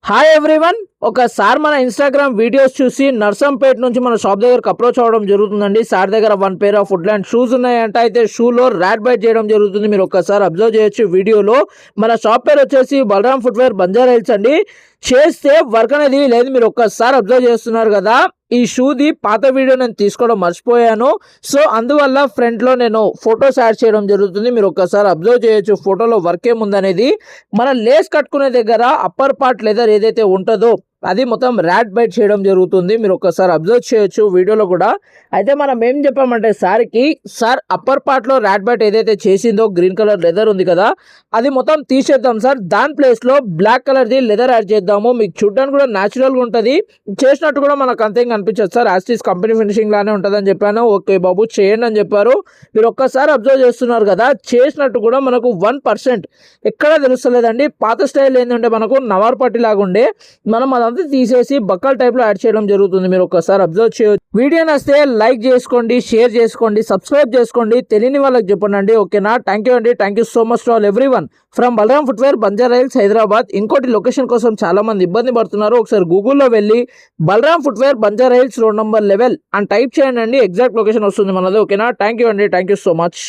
Hi everyone, ఒకసారి మన Instagram videos చూసి నర్సంపేట నుంచి మన షాప్ దగ్గరకు అప్రోచ్ అవ్వడం జరుగుతుందండి. సార్ దగ్గర 1 పేర్ ఆఫ్ వుడ్లాండ్ షూస్ ఉన్నాయంట. అయితే షూలో ర్యాట్ బైట్ చేయడం జరుగుతుంది. మీరు ఒక్కసారి అబ్జర్వ్ చేయొచ్చు వీడియోలో. మన షాప్ పేరు వచ్చేసి బలరాం ఫుట్వేర్ బంజారా హిల్స్ అండి. చేస్తే వర్క్ అనేది లేదు. మీరు ఒక్కసారి అబ్జర్వ్ చేస్తున్నారు కదా, ఈ షూది పాత వీడియో నేను తీసుకోవడం మర్చిపోయాను. సో అందువల్ల ఫ్రంట్లో నేను ఫొటోస్ యాడ్ చేయడం జరుగుతుంది. మీరు ఒక్కసారి అబ్జర్వ్ చేయొచ్చు ఫోటోలో వర్క్ ఏముందనేది. మన లేస్ కట్టుకునే దగ్గర అప్పర్ పార్ట్ లెదర్ ఏదైతే ఉంటుందో అది మొత్తం ర్యాట్ బైట్ చేయడం జరుగుతుంది. మీరు ఒక్కసారి అబ్జర్వ్ చేయొచ్చు వీడియోలో కూడా. అయితే మనం ఏం చెప్పామంటే సార్కి, సార్ అప్పర్ పార్ట్లో ర్యాట్ బైట్ ఏదైతే చేసిందో గ్రీన్ కలర్ లెదర్ ఉంది కదా, అది మొత్తం తీసేద్దాం సార్. దాని ప్లేస్లో బ్లాక్ కలర్ది లెదర్ యాడ్ చేద్దాము. మీకు చూడడానికి కూడా న్యాచురల్గా ఉంటుంది, చేసినట్టు కూడా మనకు అంతేం కనిపించదు సార్. యాస్టీస్ కంపెనీ ఫినిషింగ్ లానే ఉంటుందని చెప్పాను. ఓకే బాబు చేయండి అని చెప్పారు. మీరు ఒక్కసారి అబ్జర్వ్ చేస్తున్నారు కదా, చేసినట్టు కూడా మనకు 1% ఎక్కడ తెలుస్తలేదండి. పాత స్టైల్ ఏంటంటే మనకు నవార్ పట్టి లాగా ఉండే, మనం అదంతా తీసేసి బక్కల్ టైప్ లో యాడ్ చేయడం జరుగుతుంది. మీరు ఒకసారి అబ్జర్వ్ చేయొచ్చు. వీడియో నచ్చితే లైక్ చేసుకోండి, షేర్ చేసుకోండి, సబ్స్క్రైబ్ చేసుకోండి, తెలియని వాళ్ళకి చెప్పండి. ఓకేనా? థ్యాంక్ యూ అండి. Thank you so much to all everyone from Balaram footwear Banjara Hills Hyderabad. ఇంకోటి లొకేషన్ కోసం చాలా మంది ఇబ్బంది పడుతున్నారు. ఒకసారి గూగుల్లో వెళ్ళి Balaram footwear Banjara Hills road number 11 అని టైప్ చేయండి, ఎగ్జాక్ట్ లొకేషన్ వస్తుంది మనది. ఓకేనా? థ్యాంక్ యూ అండి. Thank you so much.